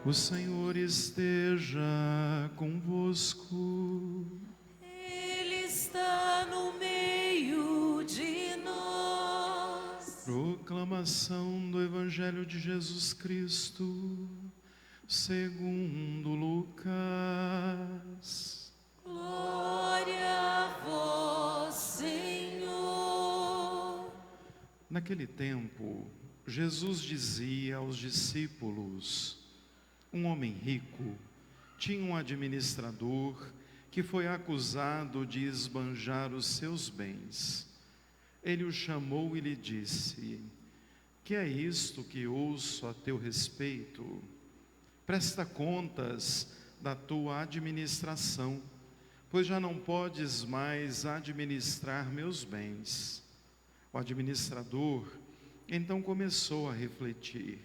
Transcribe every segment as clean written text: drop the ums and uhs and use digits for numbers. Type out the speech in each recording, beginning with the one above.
O Senhor esteja convosco. Ele está no meio de nós. Proclamação do Evangelho de Jesus Cristo, segundo Lucas. Glória a vós, Senhor. Naquele tempo, Jesus dizia aos discípulos: um homem rico tinha um administrador que foi acusado de esbanjar os seus bens. Ele o chamou e lhe disse: que é isto que ouço a teu respeito? Presta contas da tua administração, pois já não podes mais administrar meus bens. O administrador então começou a refletir: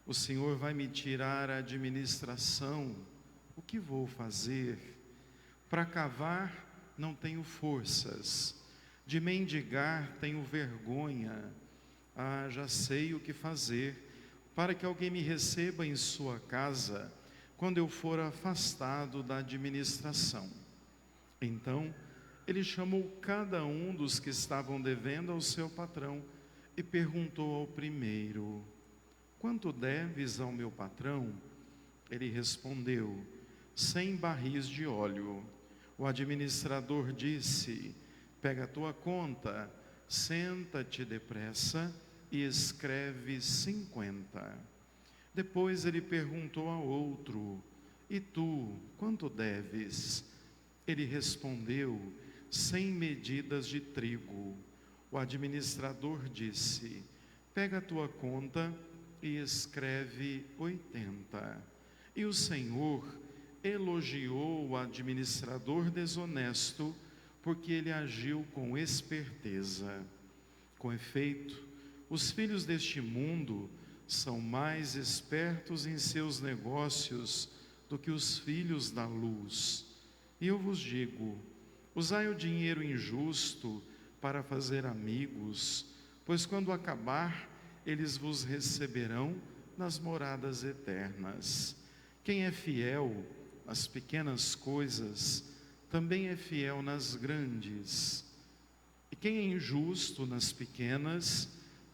o Senhor vai me tirar a administração, o que vou fazer? Para cavar não tenho forças, de mendigar tenho vergonha. Já sei o que fazer, para que alguém me receba em sua casa, quando eu for afastado da administração. Então, ele chamou cada um dos que estavam devendo ao seu patrão, e perguntou ao primeiro: quanto deves ao meu patrão? Ele respondeu: 100 barris de óleo. O administrador disse: pega a tua conta, senta-te depressa e escreve 50. Depois ele perguntou ao outro: e tu, quanto deves? Ele respondeu: 100 medidas de trigo. O administrador disse: pega a tua conta e escreve 80. E o Senhor elogiou o administrador desonesto, porque ele agiu com esperteza. Com efeito, os filhos deste mundo são mais espertos em seus negócios do que os filhos da luz. E eu vos digo: usai o dinheiro injusto para fazer amigos, pois quando acabar, eles vos receberão nas moradas eternas. Quem é fiel nas pequenas coisas, também é fiel nas grandes. E quem é injusto nas pequenas,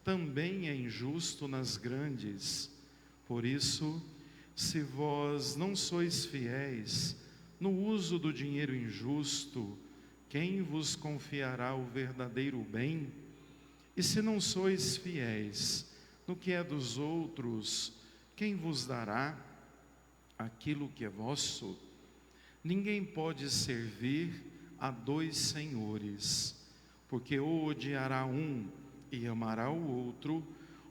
também é injusto nas grandes. Por isso, se vós não sois fiéis no uso do dinheiro injusto, quem vos confiará o verdadeiro bem? E se não sois fiéis no que é dos outros, quem vos dará aquilo que é vosso? Ninguém pode servir a dois senhores, porque ou odiará um e amará o outro,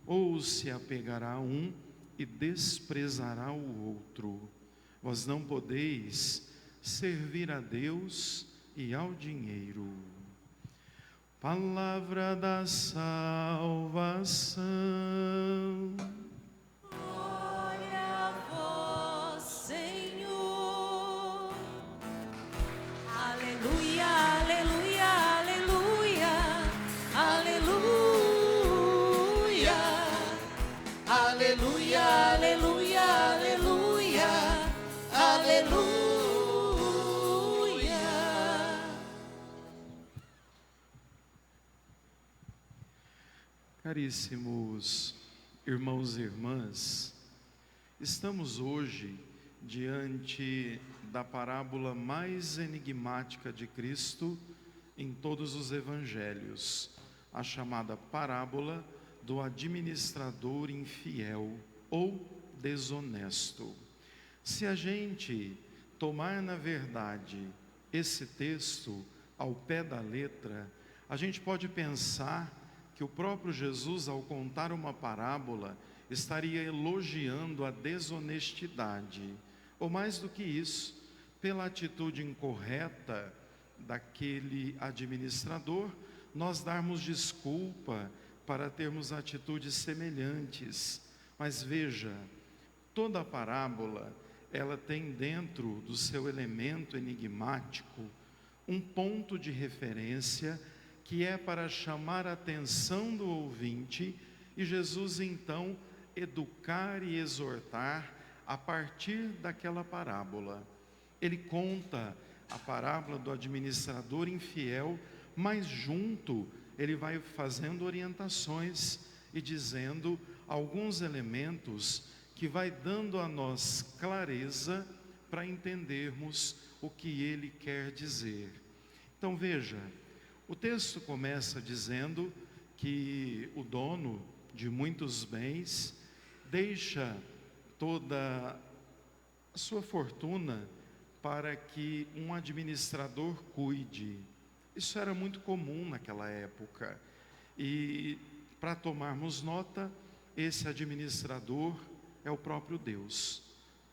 ou se apegará a um e desprezará o outro. Vós não podeis servir a Deus e ao dinheiro. Palavra da salvação. Glória a vós, Senhor. Aleluia, aleluia, aleluia, aleluia. Aleluia, aleluia, aleluia, aleluia. Caríssimos irmãos e irmãs, estamos hoje diante da parábola mais enigmática de Cristo em todos os evangelhos, a chamada parábola do administrador infiel ou desonesto. Se a gente tomar na verdade esse texto ao pé da letra, a gente pode pensar que o próprio Jesus, ao contar uma parábola, estaria elogiando a desonestidade, ou mais do que isso, pela atitude incorreta daquele administrador, nós darmos desculpa para termos atitudes semelhantes. Mas veja, toda a parábola, ela tem dentro do seu elemento enigmático um ponto de referência que é para chamar a atenção do ouvinte, e Jesus então educar e exortar a partir daquela parábola. Ele conta a parábola do administrador infiel, mas junto ele vai fazendo orientações e dizendo alguns elementos que vai dando a nós clareza para entendermos o que ele quer dizer. Então veja, o texto começa dizendo que o dono de muitos bens deixa toda a sua fortuna para que um administrador cuide. Isso era muito comum naquela época. E para tomarmos nota, esse administrador é o próprio Deus.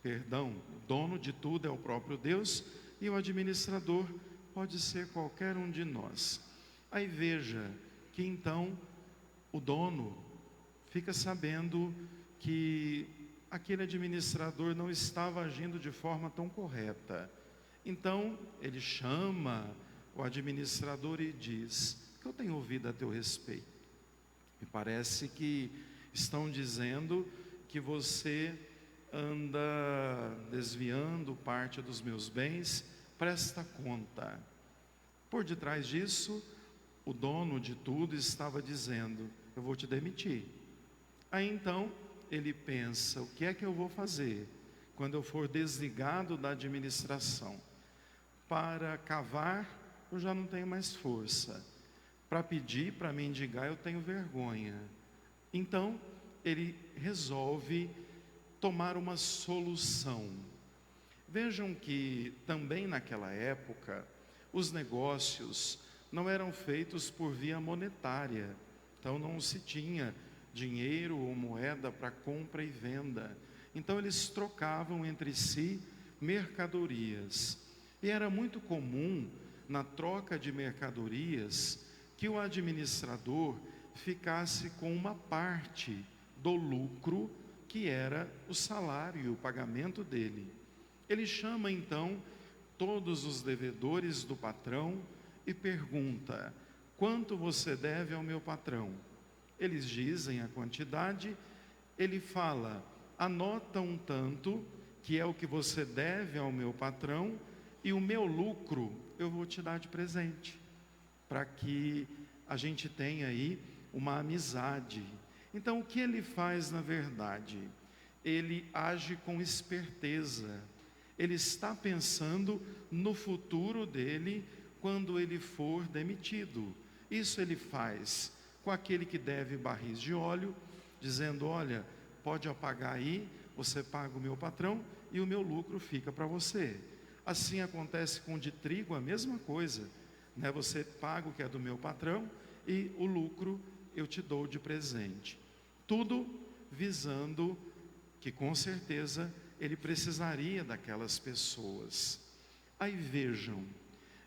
Perdão, o dono de tudo é o próprio Deus, e o administrador pode ser qualquer um de nós. Aí veja que então o dono fica sabendo que aquele administrador não estava agindo de forma tão correta. Então ele chama o administrador e diz: que eu tenho ouvido a teu respeito. Me parece que estão dizendo que você anda desviando parte dos meus bens, presta conta. Por detrás disso, o dono de tudo estava dizendo: eu vou te demitir. Aí então ele pensa: o que é que eu vou fazer quando eu for desligado da administração? Para cavar, eu já não tenho mais força. Para pedir, para mendigar, eu tenho vergonha. Então ele resolve tomar uma solução. Vejam que também naquela época os negócios não eram feitos por via monetária. Então não se tinha dinheiro ou moeda para compra e venda. Então eles trocavam entre si mercadorias. E era muito comum na troca de mercadorias que o administrador ficasse com uma parte do lucro que era o salário e o pagamento dele. Ele chama então todos os devedores do patrão e pergunta: quanto você deve ao meu patrão? Eles dizem a quantidade. Ele fala: anota um tanto, que é o que você deve ao meu patrão, e o meu lucro eu vou te dar de presente, para que a gente tenha aí uma amizade. Então o que ele faz na verdade? Ele age com esperteza. Ele está pensando no futuro dele quando ele for demitido. Isso ele faz com aquele que deve barris de óleo, dizendo: olha, pode apagar aí, você paga o meu patrão e o meu lucro fica para você. Assim acontece com o de trigo, a mesma coisa, né? Você paga o que é do meu patrão e o lucro eu te dou de presente. Tudo visando que com certeza ele precisaria daquelas pessoas. Aí vejam,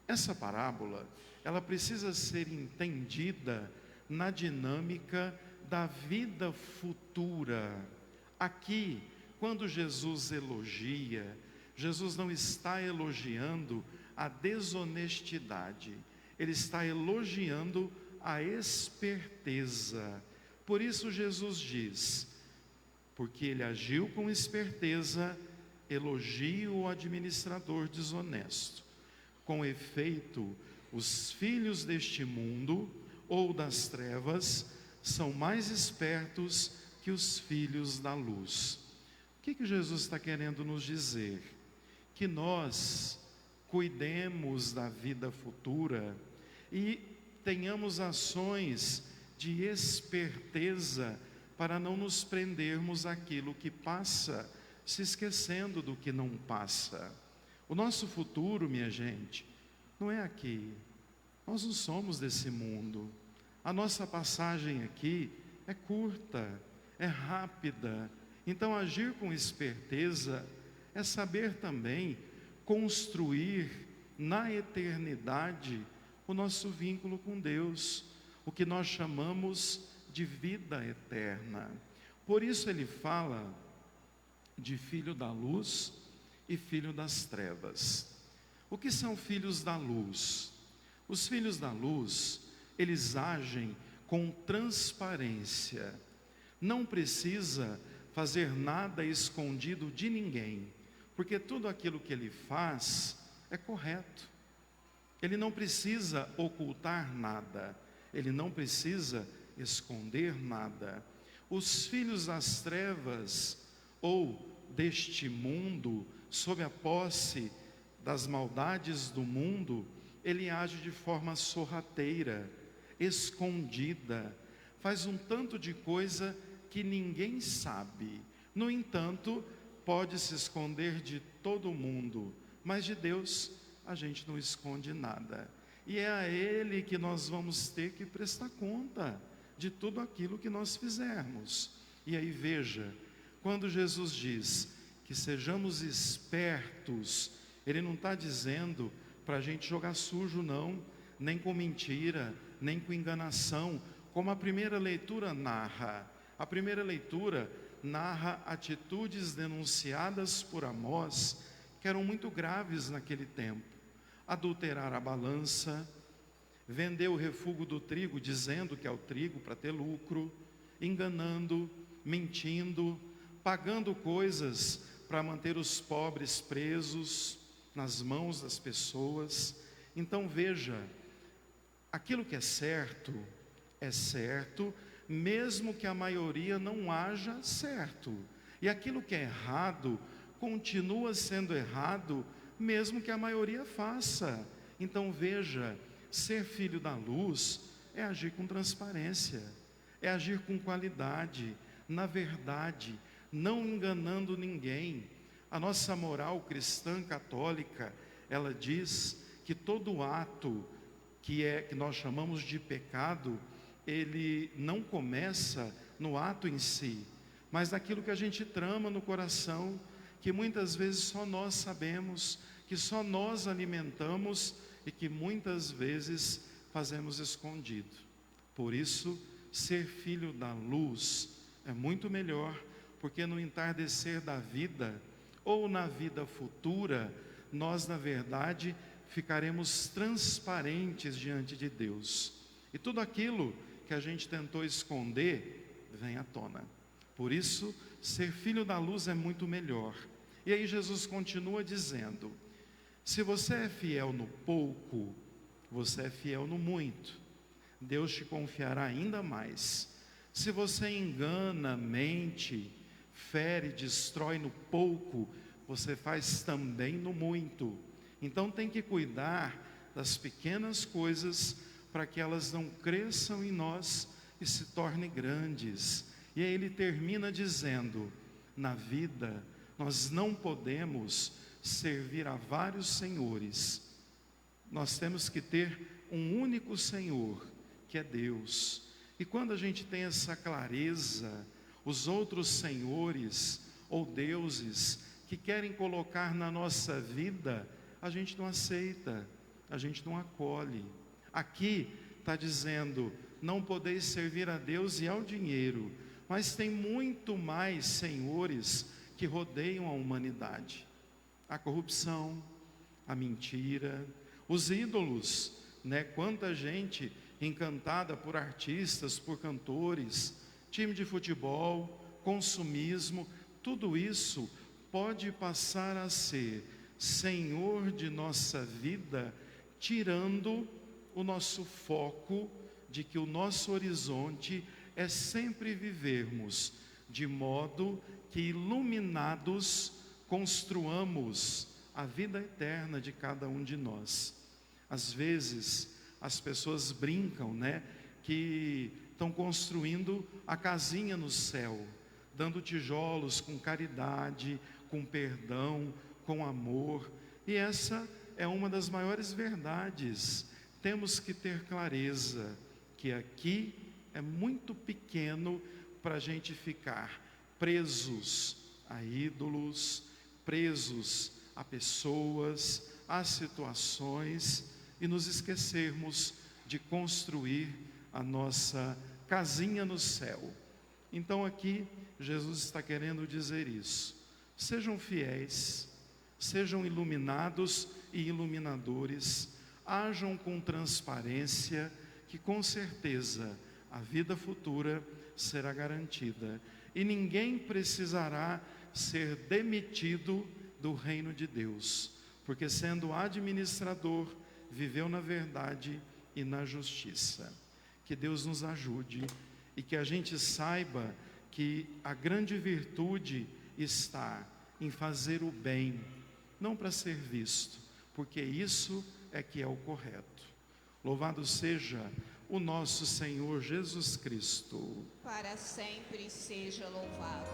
essa parábola, ela precisa ser entendida na dinâmica da vida futura. Aqui, quando Jesus elogia, Jesus não está elogiando a desonestidade, ele está elogiando a esperteza. Por isso Jesus diz: porque ele agiu com esperteza, elogio o administrador desonesto. Com efeito, os filhos deste mundo ou das trevas são mais espertos que os filhos da luz. O que Jesus está querendo nos dizer? Que nós cuidemos da vida futura e tenhamos ações de esperteza para não nos prendermos àquilo que passa, se esquecendo do que não passa. O nosso futuro, minha gente, não é aqui. Nós não somos desse mundo. A nossa passagem aqui é curta, é rápida. Então agir com esperteza é saber também construir na eternidade o nosso vínculo com Deus, o que nós chamamos de vida eterna. Por isso ele fala de filho da luz e filho das trevas. O que são filhos da luz? Os filhos da luz eles agem com transparência. Não precisa fazer nada escondido de ninguém, porque tudo aquilo que ele faz é correto. Ele não precisa ocultar nada, ele não precisa esconder nada. Os filhos das trevas ou deste mundo, sob a posse das maldades do mundo, ele age de forma sorrateira, escondida, faz um tanto de coisa que ninguém sabe. No entanto, pode se esconder de todo mundo, mas de Deus a gente não esconde nada. E é a Ele que nós vamos ter que prestar conta de tudo aquilo que nós fizermos. E aí veja, quando Jesus diz que sejamos espertos, Ele não está dizendo para a gente jogar sujo não, nem com mentira, nem com enganação, como a primeira leitura narra. A primeira leitura narra atitudes denunciadas por Amós, que eram muito graves naquele tempo. Adulterar a balança, vender o refúgio do trigo, dizendo que é o trigo para ter lucro, enganando, mentindo, pagando coisas para manter os pobres presos nas mãos das pessoas. Então veja, aquilo que é certo, mesmo que a maioria não haja certo. E aquilo que é errado, continua sendo errado, mesmo que a maioria faça. Então veja, ser filho da luz é agir com transparência, é agir com qualidade, na verdade, não enganando ninguém. A nossa moral cristã católica, ela diz que todo ato que nós chamamos de pecado, ele não começa no ato em si, mas naquilo que a gente trama no coração, que muitas vezes só nós sabemos, que só nós alimentamos e que muitas vezes fazemos escondido. Por isso, ser filho da luz é muito melhor, porque no entardecer da vida, ou na vida futura, nós na verdade ficaremos transparentes diante de Deus. E tudo aquilo que a gente tentou esconder, vem à tona. Por isso, ser filho da luz é muito melhor. E aí Jesus continua dizendo, se você é fiel no pouco, você é fiel no muito. Deus te confiará ainda mais. Se você engana, mente, fere, destrói no pouco, você faz também no muito. Então tem que cuidar das pequenas coisas para que elas não cresçam em nós e se tornem grandes. E aí ele termina dizendo, na vida nós não podemos servir a vários senhores. Nós temos que ter um único Senhor, que é Deus. E quando a gente tem essa clareza, os outros senhores ou deuses que querem colocar na nossa vida, a gente não aceita, a gente não acolhe. Aqui está dizendo, não podeis servir a Deus e ao dinheiro, mas tem muito mais senhores que rodeiam a humanidade. A corrupção, a mentira, os ídolos, né? Quanta gente encantada por artistas, por cantores, time de futebol, consumismo, tudo isso pode passar a ser senhor de nossa vida, tirando o nosso foco de que o nosso horizonte é sempre vivermos de modo que iluminados construamos a vida eterna de cada um de nós. Às vezes as pessoas brincam, né, que estão construindo a casinha no céu, dando tijolos com caridade, com perdão, com amor, e essa é uma das maiores verdades. Temos que ter clareza que aqui é muito pequeno para a gente ficar presos a ídolos, presos a pessoas, a situações, e nos esquecermos de construir a nossa casinha no céu. Então aqui Jesus está querendo dizer isso. Sejam fiéis, sejam iluminados e iluminadores, ajam com transparência que com certeza a vida futura será garantida e ninguém precisará ser demitido do reino de Deus, porque sendo administrador, viveu na verdade e na justiça. Que Deus nos ajude e que a gente saiba que a grande virtude está em fazer o bem, não para ser visto, porque isso é que é o correto. Louvado seja o nosso Senhor Jesus Cristo. Para sempre seja louvado.